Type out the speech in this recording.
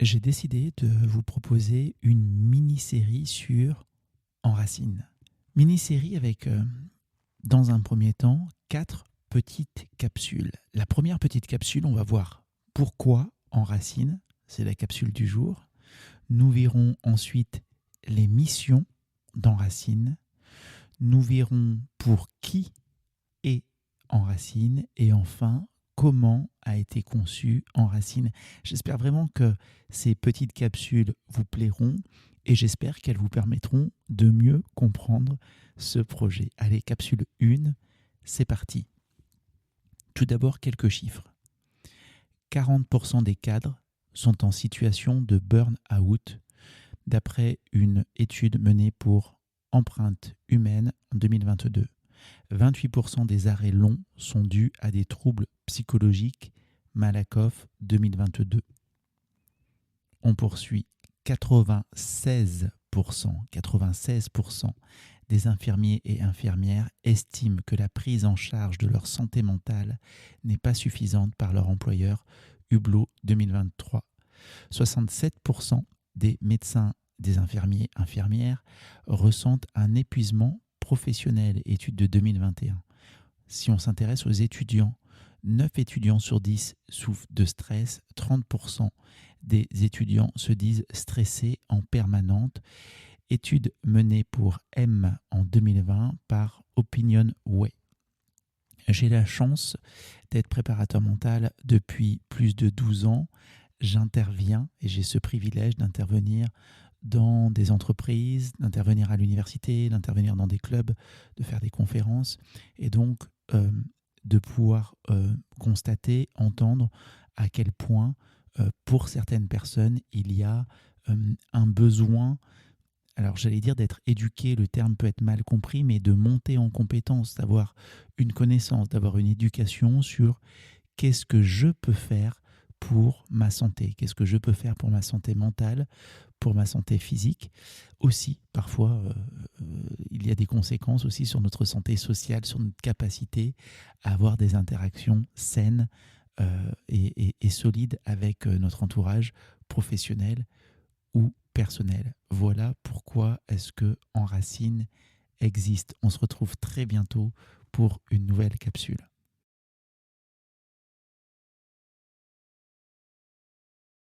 J'ai décidé de vous proposer une mini-série sur Enracine. Mini-série avec, dans un premier temps, 4 petites capsules. La première petite capsule, on va voir pourquoi Enracine, c'est la capsule du jour. Nous verrons ensuite les missions d'Enracine. Nous verrons pour qui est Enracine et enfin comment a été conçu Enracine. J'espère vraiment que ces petites capsules vous plairont et j'espère qu'elles vous permettront de mieux comprendre ce projet. Allez, capsule 1, c'est parti. Tout d'abord, quelques chiffres. 40% des cadres sont en situation de burn-out d'après une étude menée pour Empreinte humaine en 2022. 28% des arrêts longs sont dus à des troubles psychologiques, Malakoff 2022. On poursuit. 96% des infirmiers et infirmières estiment que la prise en charge de leur santé mentale n'est pas suffisante par leur employeur, Hublot 2023. 67% des médecins, des infirmiers, infirmières ressentent un épuisement professionnel, étude de 2021. Si on s'intéresse aux étudiants, 9 étudiants sur 10 souffrent de stress, 30% des étudiants se disent stressés en permanente. Étude menée pour M en 2020 par OpinionWay. J'ai la chance d'être préparateur mental depuis plus de 12 ans. J'interviens et j'ai ce privilège d'intervenir dans des entreprises, d'intervenir à l'université, d'intervenir dans des clubs, de faire des conférences et donc de pouvoir constater, entendre à quel point pour certaines personnes il y a un besoin, alors j'allais dire d'être éduqué, le terme peut être mal compris, mais de monter en compétence, d'avoir une connaissance, d'avoir une éducation sur qu'est-ce que je peux faire pour ma santé, qu'est-ce que je peux faire pour ma santé mentale, pour ma santé physique. Aussi, parfois, il y a des conséquences aussi sur notre santé sociale, sur notre capacité à avoir des interactions saines et solides avec notre entourage professionnel ou personnel. Voilà pourquoi est-ce que Enracine existe. On se retrouve très bientôt pour une nouvelle capsule.